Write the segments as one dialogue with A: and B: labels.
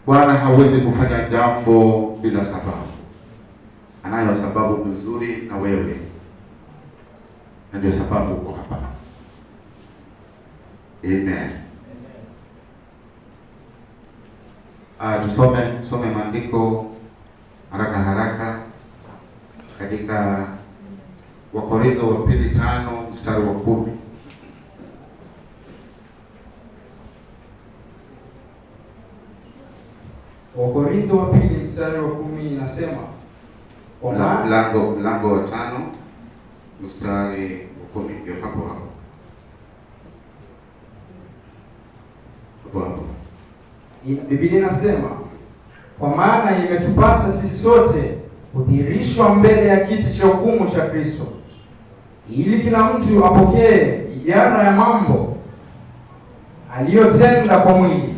A: Bwana hawezi kufanya jambo bila sababu. Anayo sababu nzuri na wewe, na ndio sababu uko hapa. Amen. Tusome maandiko haraka katika Wakorintho wa pili 5 mstari wa 10.
B: Wakorintho wa pili mstari wa 10 inasema,
A: mlango wa 5 mstari wa 10, ndio hapo.
B: Biblia inasema, kwa maana imetupasa sisi sote kudhihirishwa mbele ya kiti cha hukumu cha Kristo, ili kila mtu apokee ijara ya mambo aliyotenda kwa mwili,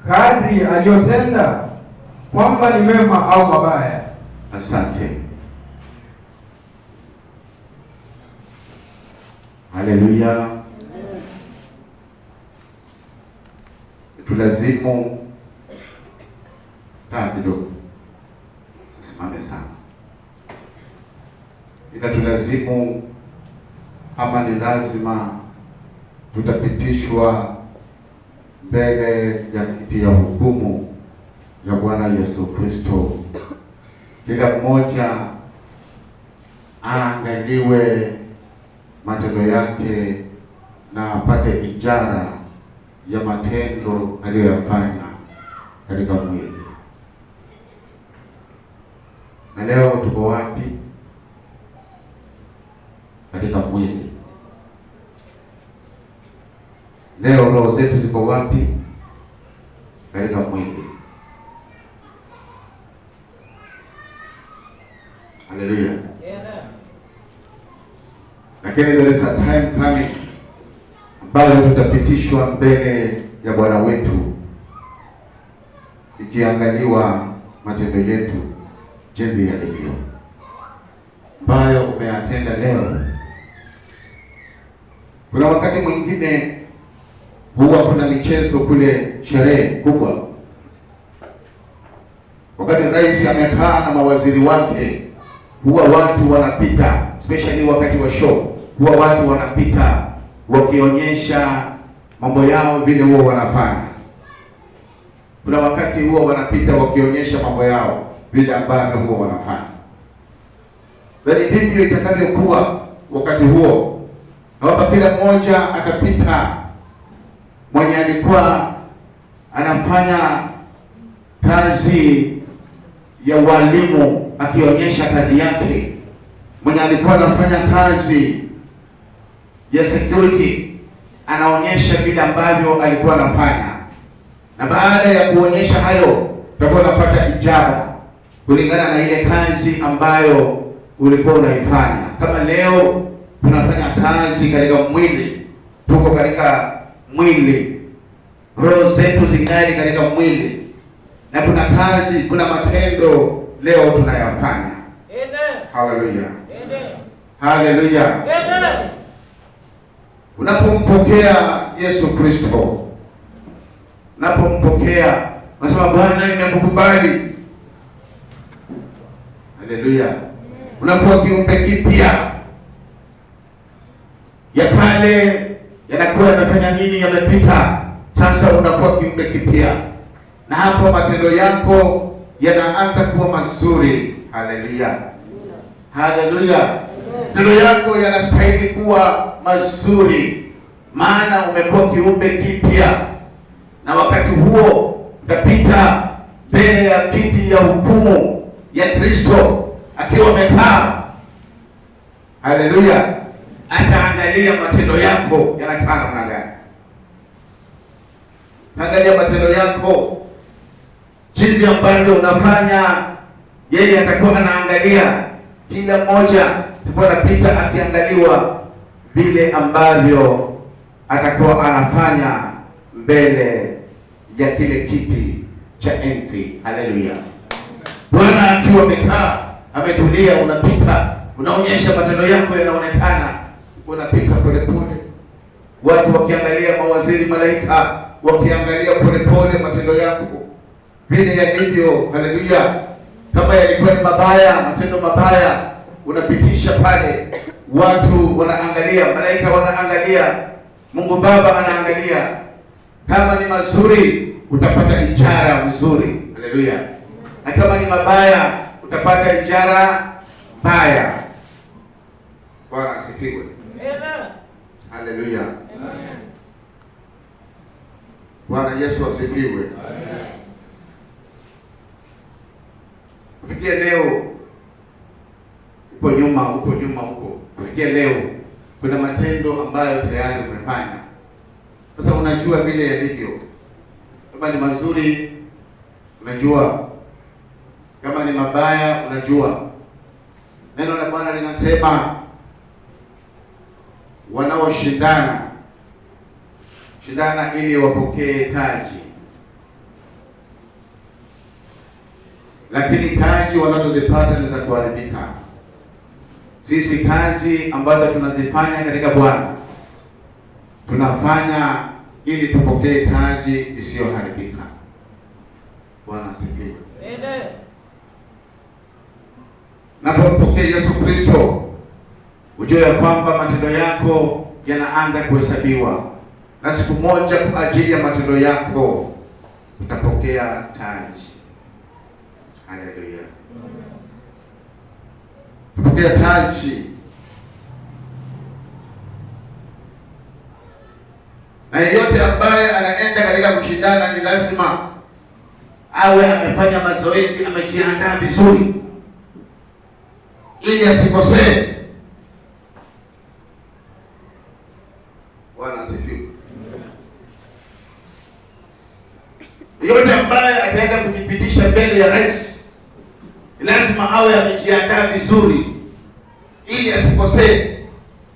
B: kadri aliyotenda, kwamba ni mema au mabaya.
A: Asante. Haleluya. Tulazimu kidogo, simame sana. Tulazimu ama ni lazima tutapitishwa mbele ya kiti ya hukumu ya Bwana Yesu Kristo. Kila mmoja aangaliwe matendo yake na apate ijara ya matendo aliyoyafanya katika mwili. Na leo tuko wapi katika mwili? Leo roho zetu ziko wapi katika mwili? Haleluya. Lakini there is a time coming ambayo tutapitishwa mbele ya Bwana wetu, ikiangaliwa matendo yetu jinsi yalivyo, ambayo umeyatenda leo. Kuna wakati mwingine huwa kuna michezo kule, sherehe kubwa, wakati rais amekaa na mawaziri wake, huwa watu wanapita, especially wakati wa show, huwa watu wanapita wakionyesha mambo yao vile huwa wanafanya. Kuna wakati huwa wanapita wakionyesha mambo yao vile ambavyo huwa wanafanya. Ndivyo itakavyokuwa wakati huo, na kila mmoja atapita, mwenye alikuwa anafanya kazi ya walimu akionyesha kazi yake, mwenye alikuwa anafanya kazi ya security anaonyesha vile ambavyo alikuwa anafanya, na baada ya kuonyesha hayo utakuwa unapata ijara kulingana na ile kazi ambayo ulikuwa unaifanya. Kama leo tunafanya kazi katika mwili, tuko katika mwili, roho zetu zingali katika mwili, na kuna kazi, kuna matendo leo tunayafanya.
C: Amen.
A: Hallelujah.
C: Amen.
A: Hallelujah.
C: Amen.
A: Unapompokea Yesu Kristo, unapompokea unasema, Bwana nimekukubali. Haleluya. Unakuwa kiumbe kipya. Ya kale yanakuwa yamefanya nini? Yamepita. Sasa unakuwa kiumbe kipya, na hapo matendo yako yanaanza kuwa mazuri. Haleluya. Haleluya. Matendo yako yanastahili kuwa mazuri, maana umekuwa kiumbe kipya, na wakati huo utapita mbele ya kiti ya hukumu ya Kristo akiwa amekaa. Haleluya. Ataangalia matendo yako yanakaa namna gani. Angalia matendo yako jinsi ambavyo unafanya, yeye atakuwa anaangalia. Kila mmoja atakuwa anapita akiangaliwa vile ambavyo atakuwa anafanya mbele ya kile kiti cha enzi. Haleluya. Bwana akiwa amekaa ametulia, unapita, unaonyesha matendo yako yanaonekana, unapita polepole, watu wakiangalia, mawaziri, malaika wakiangalia polepole matendo yako, vile yalivyo. Haleluya! Kama yalikuwa ni mabaya, matendo mabaya, unapitisha pale, watu wanaangalia, malaika wanaangalia, Mungu Baba anaangalia. Kama ni mazuri, utapata ijara nzuri. Haleluya! Na kama ni mabaya, utapata ijara mbaya. Bwana asifiwe. Amen. Haleluya. Amen. Bwana Yesu asifiwe. Amen. Kufikia leo uko nyuma huko. Kufikia leo kuna matendo ambayo tayari umefanya. Sasa unajua vile yalivyo. Kama ni mazuri unajua, kama ni mabaya unajua. Neno la Bwana linasema wanaoshindana ili wapokee taji, lakini taji wanazozipata ni za kuharibika. Sisi kazi ambazo tunazifanya katika Bwana tunafanya ili tupokee taji isiyoharibika. Bwana asifiwe. Amen. Napompokea Yesu Kristo, ujue ya kwamba matendo yako yanaanza kuhesabiwa, na siku moja kwa ajili ya matendo yako utapokea taji. Haleluya. Utapokea taji. Na yeyote ambaye anaenda katika kushindana ni lazima awe amefanya mazoezi, amejiandaa vizuri ili asikosee. Bwana asifiwe. Yeyote ambaye ataenda kujipitisha mbele ya rais lazima awe amejiandaa vizuri ili asikosee.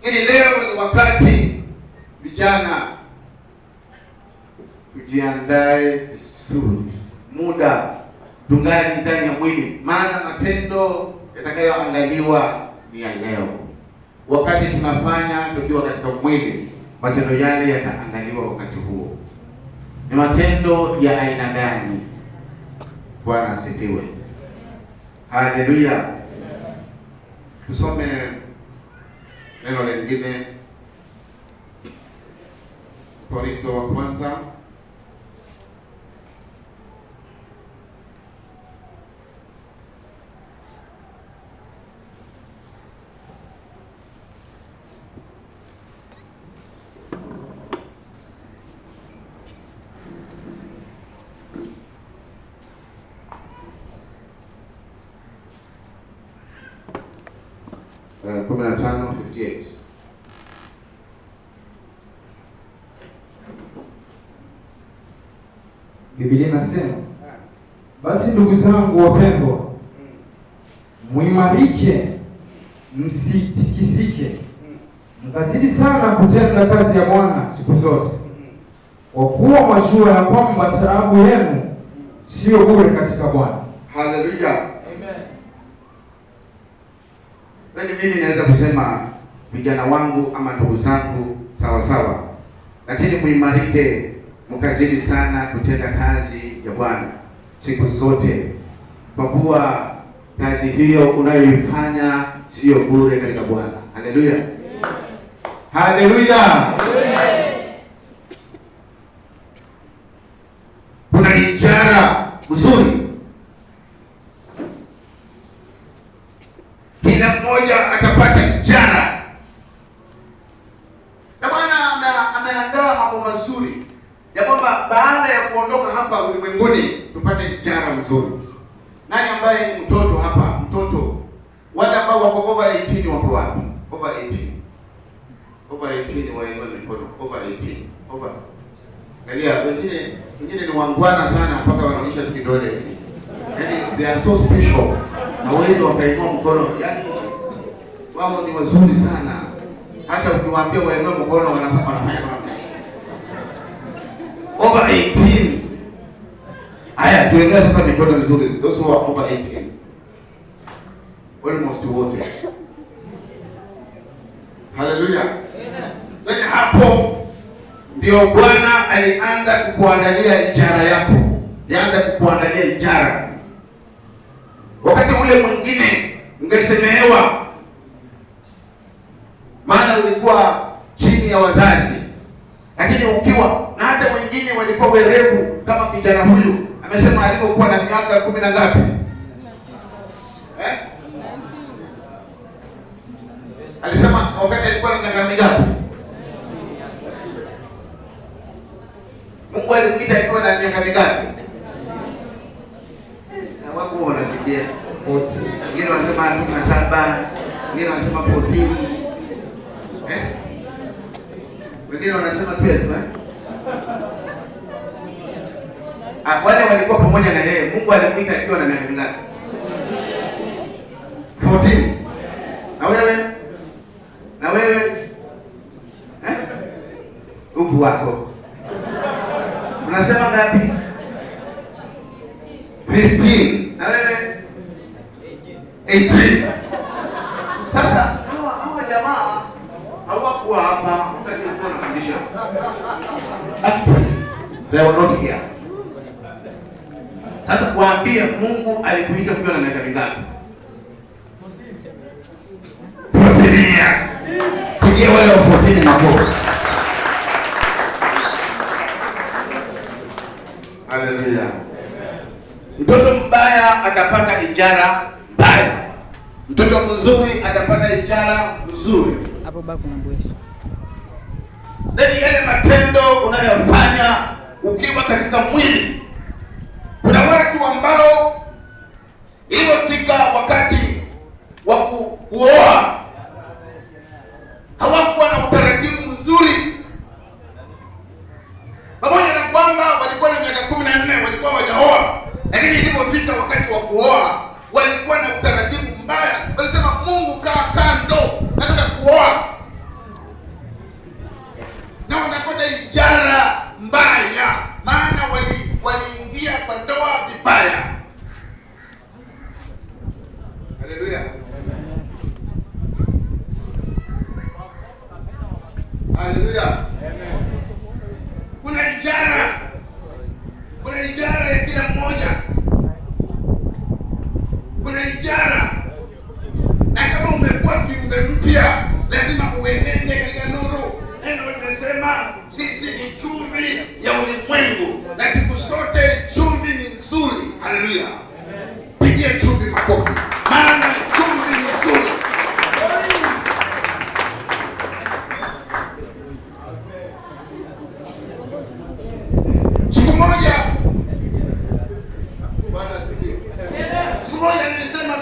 A: Ili leo ni wakati vijana tujiandae vizuri, muda tungali ndani ya mwili, maana matendo yatakayoangaliwa ni ya leo. Wakati tunafanya tukiwa katika mwili, matendo yale yataangaliwa wakati huo. Ni matendo ya aina gani? Bwana asifiwe. Haleluya. Tusome neno lingine, Korintho wa kwanza uh, 15:58.
B: Biblia inasema, basi ndugu zangu wapendwa, muimarike, msitikisike, mkazidi sana kutenda kazi ya Bwana siku zote, kwa kuwa mwajua ya kwamba taabu yenu sio bure katika Bwana.
A: Haleluya. Amen. Mimi naweza kusema vijana wangu ama ndugu zangu sawa sawa, lakini muimarike, mkazidi sana kutenda kazi ya Bwana siku zote, kwa kuwa kazi hiyo unayoifanya sio bure katika Bwana. Haleluya. Haleluya. Kuna ijara nzuri, kila mmoja atapata ijara, na Bwana ameandaa mambo mazuri ya kwamba baada ya kuondoka hapa ulimwenguni tupate ijara nzuri. Nani ambaye ni mtoto hapa? Mtoto, wale ambao wako over 18 wako wapi? Over 18 wainue mikono. Over 18. Over. Angalia, wengine ni wangwana sana mpaka wanaonyesha kidole hivi. Yaani they are so special. Na wewe wakainua mkono. Yaani wao ni wazuri sana. Hata ukiwaambia wainue mkono wanafanya. Over 18. Haya, tuendelee sasa mikono vizuri. Those who are over 18. Almost wote. Haleluya. Amen. Hapo ndio Bwana alianza kukuandalia ijara yako. yaanza kukuandalia ijara. Wakati ule mwingine ungesemehewa, maana ulikuwa chini ya wazazi, lakini ukiwa na hata wengine walikuwa werevu, kama kijana huyu amesema alipokuwa na miaka 10 na ngapi? Alisema wakati alikuwa na miaka mingapi? Mungu alimuita alikuwa na miaka mingapi? Na wako wanasikia. Wengine wanasema 17, wengine wanasema 14. Wengine wanasema 12, wale walikuwa pamoja na yeye, Mungu alimuita akiwa na miaka mingapi? 14. Na wewe? Na wewe? Mungu wako unasema ngapi? 15. Na wewe? 18. Sasa hawa jamaa hawakuwa hapa wakati walikuwa wanafundisha. Actually, they were not here. Sasa kuambia Mungu alikuita ukiwa na miaka mingapi? 14 years. Pigia wale wa 14 makofi. Haleluya. Mtoto mbaya atapata ijara mbaya. Mtoto mzuri atapata ijara nzuri.
C: Hapo babu mbweshi.
A: Then yale matendo unayofanya ukiwa katika mwili. Kuna watu ambao ilipofika wakati wa kuoa hawakuwa na utaratibu mzuri. Pamoja na kwamba walikuwa na miaka 14 walikuwa hawajaoa, lakini ilipofika wakati wa kuoa walikuwa na utaratibu mbaya. Walisema Mungu kaa kando, nataka kuoa. Na wanapata ijara mbaya, maana waliingia kwa ndoa vibaya. Haleluya. Haleluya. Kuna ijara ya kila mmoja. Kuna ijara. Na kama umekuwa kiumbe mpya, lazima uenende katika nuru. Neno linasema sisi ni chumvi ya ulimwengu, na siku zote chumvi ni nzuri. Haleluya. Pigia chumvi makofi. Maana chumvi ni nzuri. Siku moja nilisema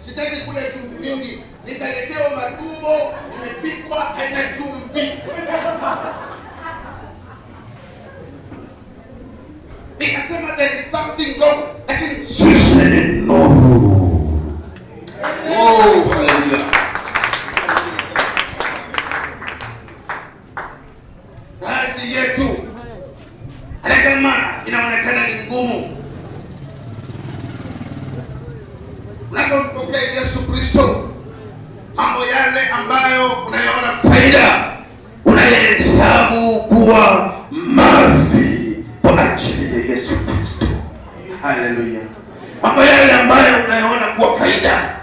A: sitaki kula chumvi mingi, nikaletewa matumbo imepikwa haina chumvi. Nikasema there is something wrong, lakini sisi ni nuru. Oh, haleluya. Kazi yetu hata kama inaonekana ni ngumu, unapompokea Yesu Kristo, mambo yale ambayo unayaona faida unayahesabu kuwa mavi kwa ajili ya Yesu Kristo. Haleluya. Mambo yale ambayo unayaona kuwa faida,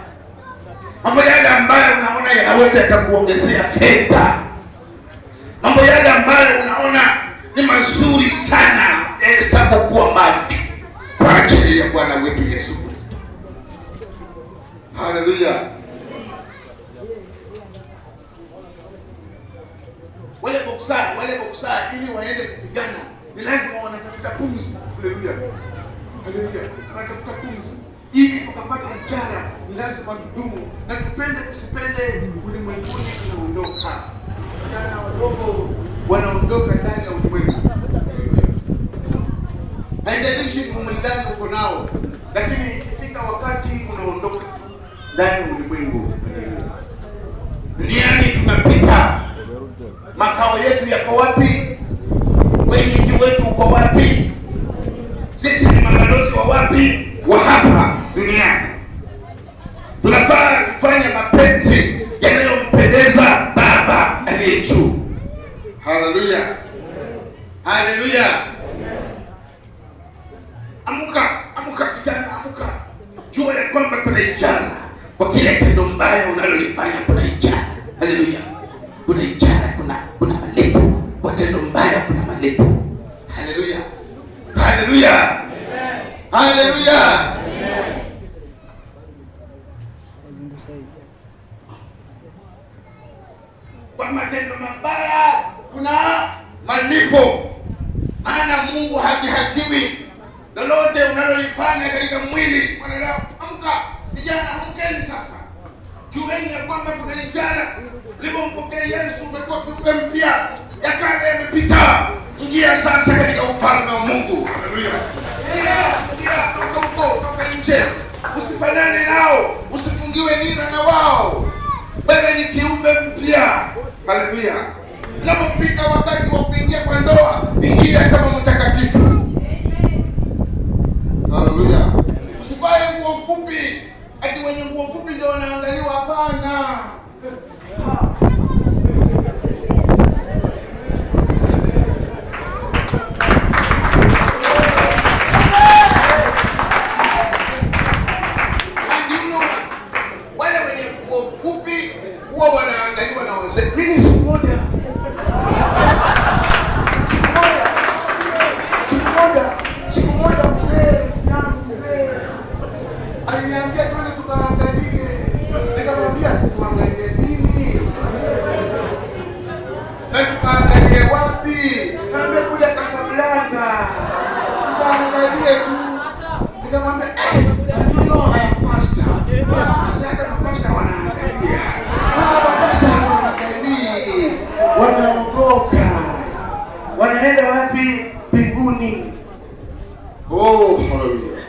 A: mambo yale ambayo unaona yanaweza yakakuongezea fedha, mambo yale ambayo unaona ni mazuri sana, yahesabu kuwa mavi kwa ajili ya Bwana wetu Yesu Kristo. Haleluya. Wale boksa ili waende kupigana ni lazima wanatafuta pumzi. Haleluya. Haleluya. Wanatafuta pumzi ili tukapata ijara, ni lazima tudumu na tupende tusipende, ulimwenguni tunaondoka. Vijana wadogo wanaondoka ndani ya ulimwengu. Haijalishi umwendani uko nao, lakini ikifika wakati unaondoka ndani ya ulimwengu. Duniani tunapita, makao yetu yako wapi? Wenyeji wetu uko wapi? Sisi ni mabalozi wa wapi? Wa hapa duniani. Tunafaa kufanya mapenzi yanayompendeza Baba aliye juu. Haleluya. Haleluya. Amka kijana, amka. Jua ya kwamba kuna ishara kwa kile tendo mbaya unalolifanya, kuna ishara. Haleluya. Kuna ishara, kuna malipo. Kwa tendo mbaya kuna malipo. Haleluya. Haleluya. Haleluya. Kwa matendo mabaya kuna malipo. Maana Mungu hajihakiwi. Lolote unalolifanya katika mwili mwanadamu. Amka vijana, amkeni sasa. Jueni ya kwamba kuna ishara. Ulipompokea Yesu umekuwa kiumbe mpya. Ya kale yamepita. Ingia sasa katika ufalme wa Mungu. Haleluya. Ingia toka nje. Usifanane nao. Usifungiwe nira na wao. Wewe ni kiumbe mpya. Haleluya. Unapofika wakati wa kuingia kwa ndoa, ingia kama mtakatifu. Haleluya. Usivae nguo fupi. Ati wenye nguo fupi ndio wanaangaliwa, hapana. Wale wenye nguo fupi huwa wanaangaliwa na wazee. Mimi siku moja mzee aliniambia twende tukaangalie. Nikamwambia tuangalie nini? Na tukaangalie wapi? Kama kule Casablanca. Tukaangalie tu. Nikamwambia pastor. Sasa pastor wanaangalia. Pastor wanaangalia. Wanaogoka. Wanaenda wapi? Mbinguni. Oh, haleluya.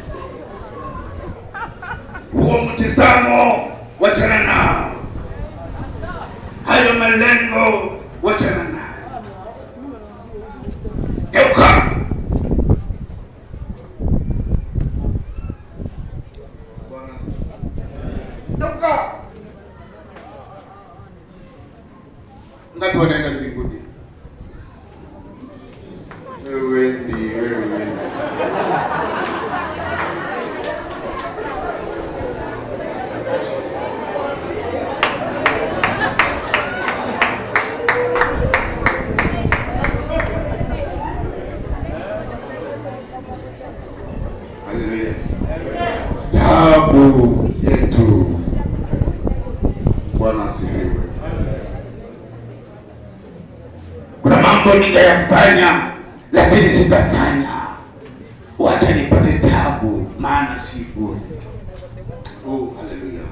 A: Huo mtazamo wachana nao. Hayo malengo wachana nao. Geuka. Geuka. Ngapi wanaenda mbinguni? Wewe. Haleluya. Taabu yetu. Bwana asifiwe. Kuna mambo ningeyafanya lakini sitafanya. Wacha nipate taabu, maana si bure. Oh, haleluya.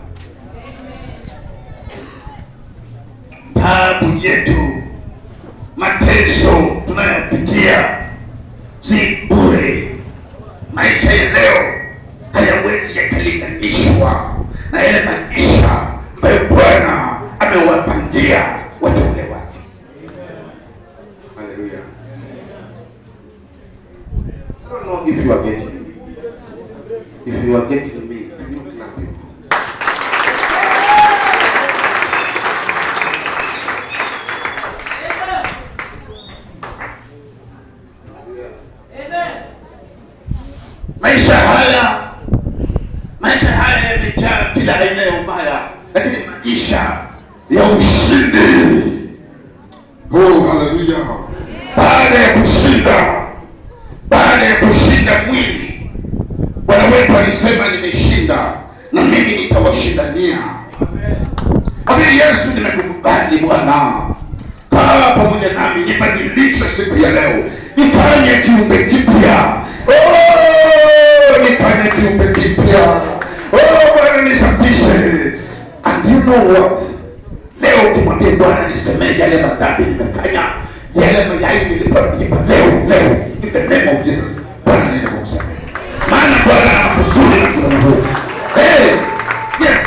A: Taabu yetu, mateso tunayopitia si bure. Maisha ya leo hayawezi yakalinganishwa na yale maisha ambayo Bwana amewapangia wateule wake. Haleluya. I don't know if you are getting me. If you are getting me, can you clap your hands? Maisha haya yamejaa kila aina ya ubaya, lakini maisha ya ushindi. Oh, haleluya. Baada ya kushinda mwili, Bwana wetu alisema nimeshinda na mimi nitawashindania. Amen. Yesu, nimekubali Bwana. Kaa pamoja nami, nibadilishe siku ya leo. Nifanye kiumbe kipya. Oh, nifanye kiumbe kipya. Oh, Bwana nisafishe. And you know what? Leo kimwambie Bwana nisemee yale madhambi nimefanya, yale mayai nilipopiga leo. In the name of Jesus. Bwana nenda kumsamehe. Maana Bwana anakusudi na kitu huu. Hey, yes.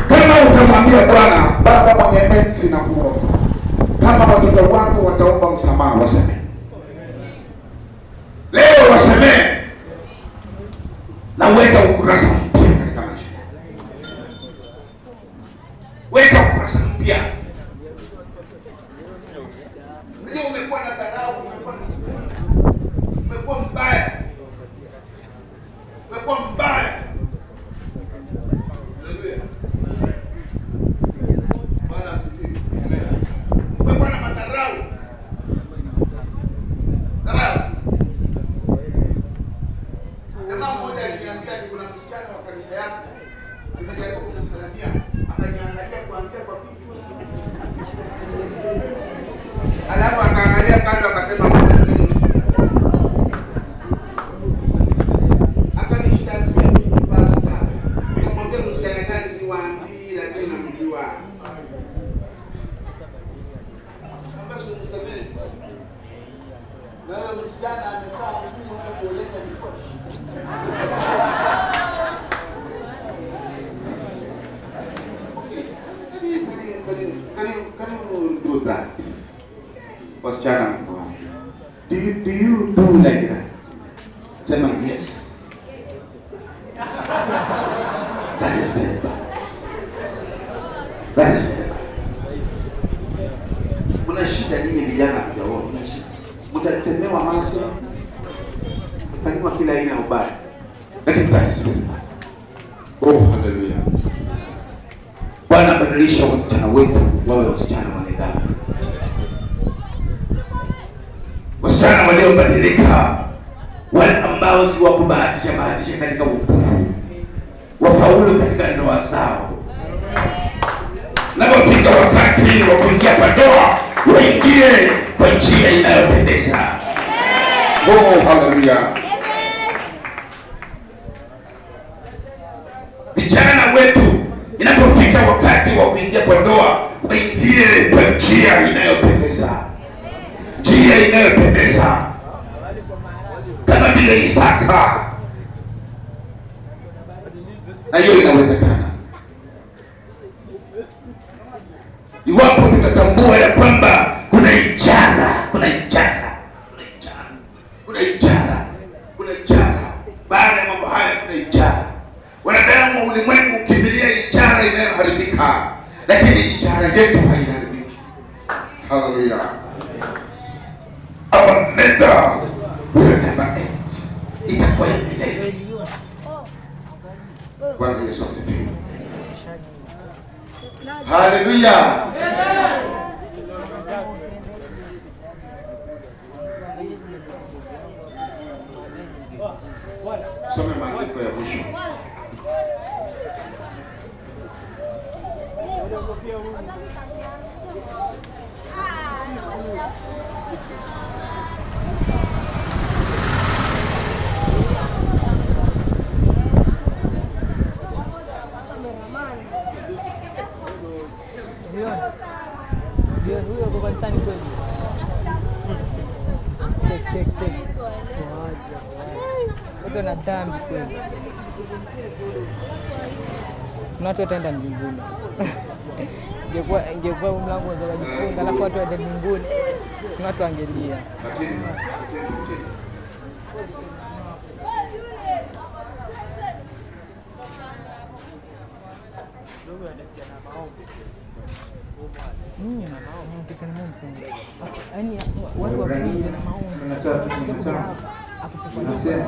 A: Kama utamwambia Bwana, Baba mwenye enzi na kuomba, kama watoto wako wataomba msamaha, wasamehe. Leo wasamehe na weka ukurasa mpya katika maisha yako. Weka ukurasa mpya. Leo umekuwa na dharau, umekuwa do that. Wasichana mko wapi? Do you do like that? Sema yes. That is very bad. That is very bad. Muna shida nyinyi vijana mjaona, muna shida. Mtatemewa mate. Mtanywa kila aina ya ubaya. Lakini that is very bad. Oh, hallelujah. Bwana badilisha wasichana wetu wawe wasichana wa nidhamu. Wasichana waliobadilika, wale ambao si wakubahatisha katika upufu, wafaulu katika ndoa zao. Napofika wakati wa kuingia kwa ndoa, waingie kwa njia inayopendeza. Oh, hallelujah. Vijana wetu, inapofika wakati wa kuingia kwa ndoa, waingie kwa njia inayopendeza. Njia inayopendeza. Kama vile Isaka. Na hiyo inawezekana. Iwapo tutatambua ya kwamba kuna ijara. Baada ya mambo haya kuna ijara. Wanadamu wa ulimwengu ukimbilia ijara inayoharibika, lakini ijara yetu haiharibiki. Hallelujah. Our meta will never end. Itakuwa milele. Bwana Yesu asifiwe. Hallelujah. Some maandiko ya mwisho.
C: Ndio huyo kwa kanisani kweli. Check. Wote na dhambi kweli. Kuna watu wataenda mbinguni. Ingekuwa mlango wa kujifunga alafu watu waende mbinguni. Kuna watu wangelia.
B: Nasema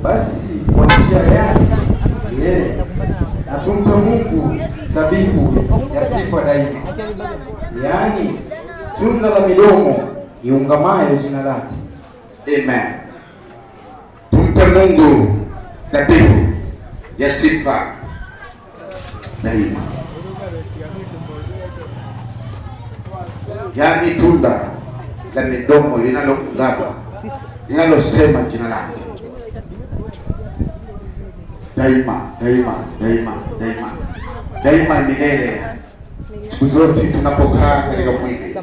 B: basi kwa njia yake yeye atumpe Mungu dhabihu ya sifa daima, yaani tunda la midomo iungamayo jina lake.
A: Amen. Tumpe Mungu dhabihu ya sifa daima, yaani tunda la midomo linalong'aa, linalosema jina lake daima milele. Siku zote tunapokaa katika mwili,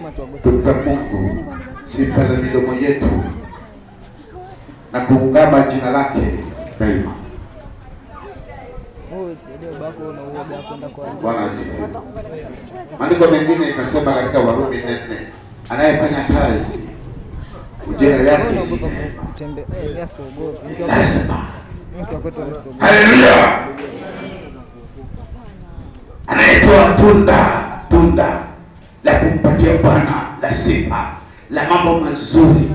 A: tumpe Mungu sifa za midomo yetu na kuungama jina lake daima. Bwana asifiwe. Maandiko mengine ikasema katika Warumi 4, anayefanya kazi ujira yake lazima. Haleluya. Anayetoa tunda la kumpatia Bwana la sifa, la mambo mazuri,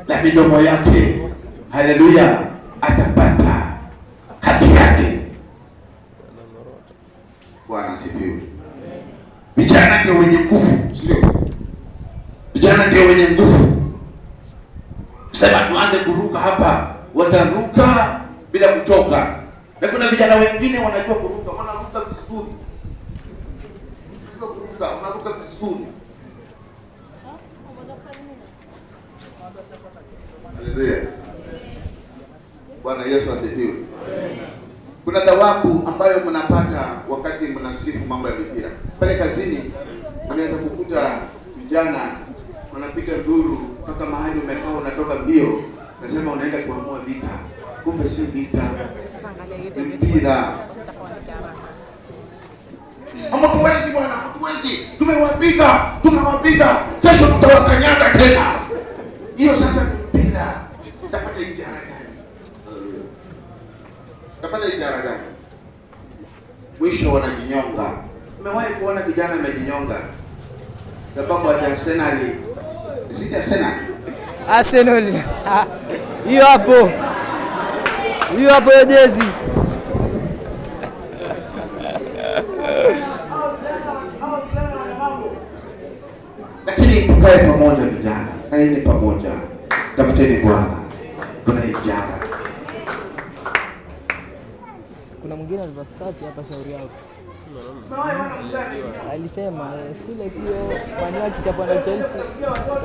A: la midomo yake, haleluya, atapata haki yake. Bwana asifiwe. Vijana ndio wenye nguvu, sio? Vijana ndio wenye nguvu. Sema tuanze kuruka hapa, wataruka bila kutoka. Na kuna vijana wengine wanajua kuruka, wanaruka vizuri. Unaruka vizuri. Haleluya. Bwana Yesu asifiwe. Kuna thawabu ambayo mnapata wakati mnasifu mambo ya mpira. Pale kazini unaweza kukuta vijana wanapiga nduru mpaka mahali umekaa unatoka mbio Nasema unaenda kuamua vita, kumbe si vita, mpira. Hatuwezi bwana, hatuwezi. Tumewapiga, kesho tutawakanyaga tena. Hiyo sasa ni mpira. Tapata ijara gani? Tapata ijara gani? Mwisho wanajinyonga. Umewahi kuona kijana amejinyonga sababu ya Arsenal? Si Arsenal.
C: Arsenal. Hiyo hapo hiyo jezi.
A: Lakini tukae pamoja vijana, kaeni pamoja, tafuteni Bwana, tuna ijara.
C: Kuna mwingine alivaa skati hapa shauri yako. Alisema skule sio mwana kichapa na Chelsea,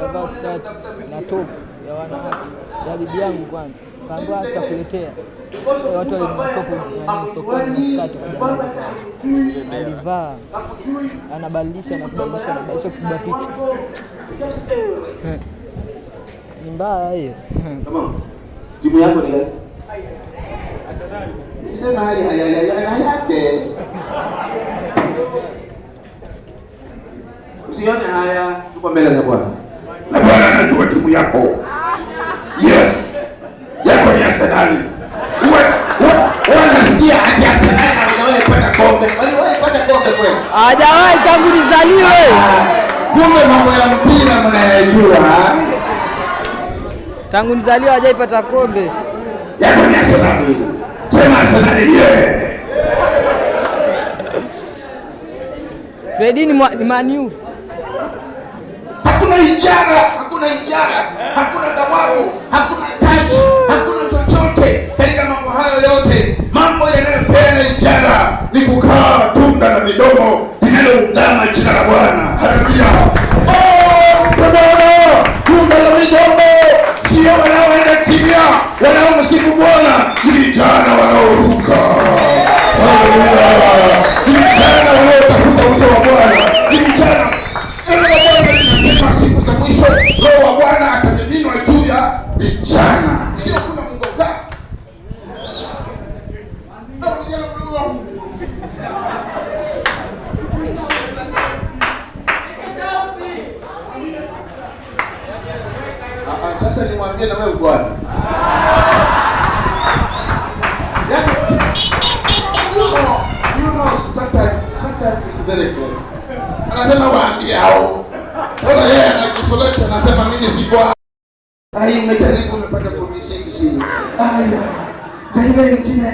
C: alivaa skati na top ya wanawake ya bibi yangu kwanza. Kaambiwa atakuletea. Watu walikopo sokoni skati kwa alivaa anabadilisha kupiga picha. Ni mbaya hiyo.
A: Timu yako ni gani? Sema hali yake. Usione haya, tuko mbele za Bwana. Na Bwana anajua timu yako. Yes. Yako ni Arsenal. Wewe unasikia ati Arsenal hajawahi kupata kombe. Waliwahi kupata kombe kweli?
C: Hajawahi tangu nizaliwe.
A: Kumbe mambo ya mpira mnayajua.
C: Tangu nizaliwe hajawahi kupata kombe.
A: Yako ni Arsenal. Sema Arsenal yeye.
C: Fredi ni Man U.
A: Hakuna ijara, hakuna thawabu, hakuna taji, hakuna chochote katika mambo hayo yote. Mambo yanayopeana ijara ni kukaa tunda na midomo linaloungama jina la Bwana. Haleluya. Tunda la midomo sio wanaoenda kimya, wanaomsifu Bwana, ni vijana wanaoruka. Haleluya. Vijana wanaotafuta uso wa Bwana, vijana. Nasema siku za mwisho Roho wa Bwana atamiminwa juu ya vijana. Sio kuna mungoka. Ndio vijana mdogo. Sasa nimwambie na wewe Bwana. Yaani you know sometimes is very clear. Anasema waambie hao. Sasa yeye anakusoleta, anasema mimi si Bwana. Umejaribu umepata 46. Na ile nyingine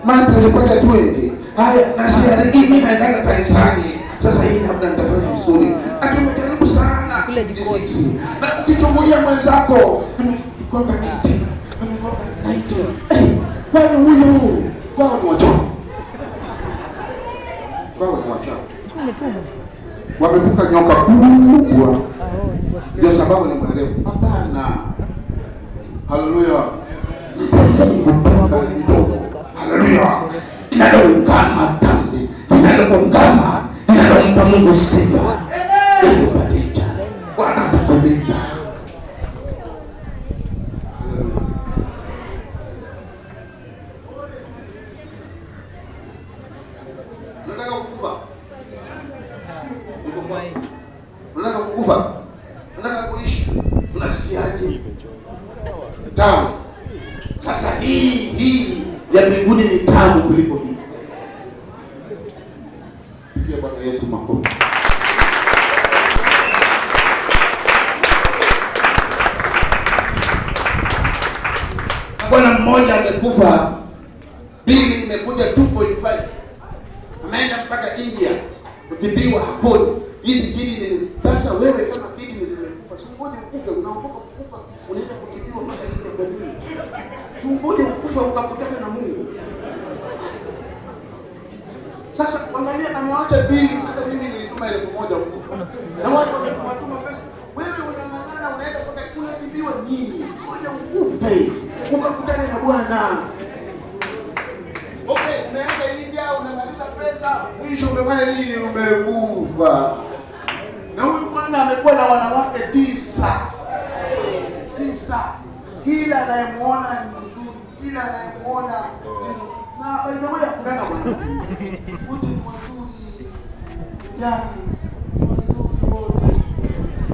A: mata ulipata 20. Na siara mimi naenda kanisani. Sasa hii labda nitafanya vizuri. Umejaribu sana 56. Na ukichungulia mwenzako amekwenda 80. Amekwenda 90. Kwani huyu kwa mmoja. Wamevuka nyoka kubwa. Ndio sababu ni mwelewa. Hapana. Haleluya. Haleluya. Inaloungama dhambi, inalompa Mungu sifa. Bwana atakulinda. Unataka kukufa? Unataka kukufa? Unataka kuishi? Unasikiaje? Tamu. Sasa hii ya mbinguni ni tamu kuliko hii. Pigia Bwana Yesu makofi. Bwana mmoja amekufa, bili imekuja 2.5. Ameenda mpaka India kutibiwa haponi. Hizi bili ni sasa. Wewe kama bili zimekufa, singoje ukufe, unaokoka kukufa, unaenda kutibiwa mpaka India kwa nini? Singoje ukufe ukakutana na Mungu. Sasa angalia, ameacha bili, hata mimi nilituma 1000 huko. Na watu wametuma pesa. Wewe unang'ang'ana unaenda mpaka kutibiwa nini? Ngoja ukufe ukakutana na Bwana. Okay, umeenda India unamaliza pesa, mwisho umefanya nini? Umekufa. Na huyu bwana amekuwa na wanawake 9. kila anayemuona ni mzuri, kila anayemuona na by the way hakuna bwana. Wote ni wazuri. Vijana wazuri wote.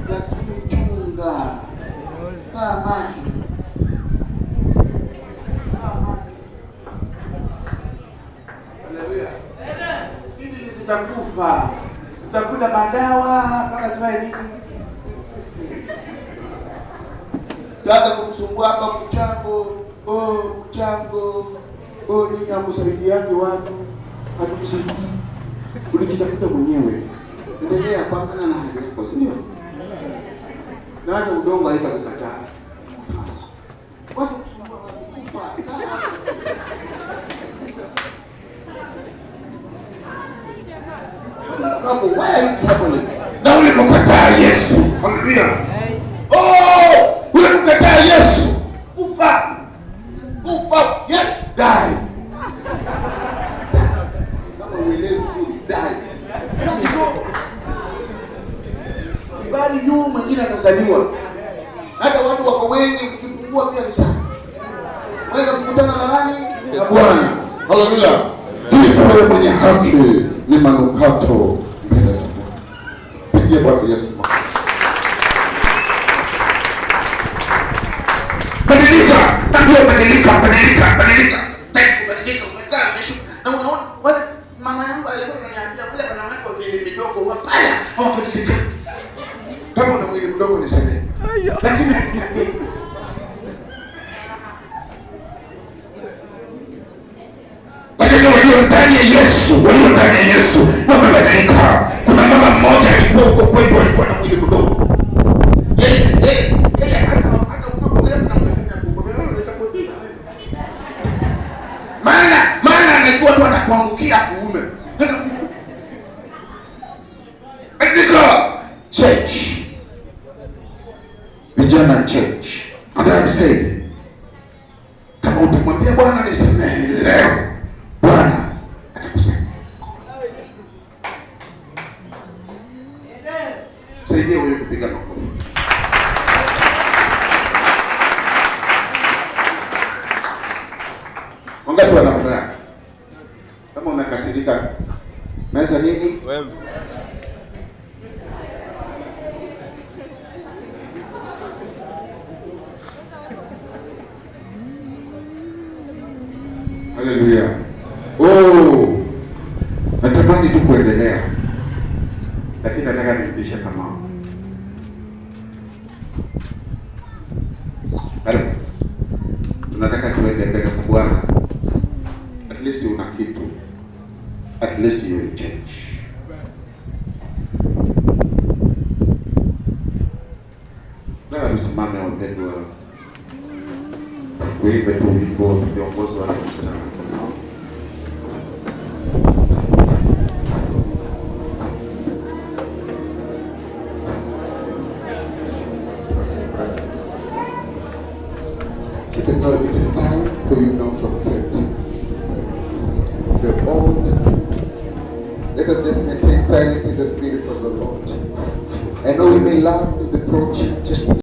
A: Lakini chunga. Kaa macho. Haleluya. Hili lisitakufa. Utakula madawa mpaka tuae nini? Tuanza kumsumbua hapa mchango. Nini hakusaidiaje watu? Hatukusaidii. Ulijitafuta mwenyewe. Endelea pambana na hali yako, si ndio? Na hata udongo haitakukataa. Wacha kusumbua watu kufa. Na ulipokataa Yesu, haleluya. Ulipokataa Yesu, kufa, yes, die. Kama uelewi vizuri, die. Bali yu mwingine anazaliwa. Hata watu wako wengi, ukipungua pia ni sana. Waenda kukutana na nani? Na Bwana. Haleluya. Kifo mwenye haki ni manukato mbele za Bwana. Pigia Bwana Yesu. Badilika, tambua badilika. Umekaa umeshuka. Na unaona wale mama yangu alikuwa ananiambia wale wanawake wa mwili midogo wapaya hawabadilika. Kama una mwili mdogo niseme. Lakini walio ndani ya Yesu wamebadilika. Kuna mama mmoja alikuwa huko kwetu, alikuwa na mwili mdogo. Yeye hata unapokuelewa na mnakanya maana anajua tu anakuangukia kuume. Badilika. Change. Vijana change. And I'm saying, kama utamwambia Bwana nisamehe leo, Bwana atakusamehe. Saidia wewe kupiga makofi. Wangapi wanafuraha? Kama unakasirika, meza nini? Wewe. Haleluya. Natamani tu kuendelea. Lakini nataka nirudishe kama. Karibu. Tunataka tuende mbele za Bwana. At least una kitu. At least you will change. Na tusimame wapendwa. Kuimbe tu wimbo viongozi wa mkutano. It is time for you now to accept the old. Let us just maintain silent in the spirit of the Lord. I know we may laugh in the process.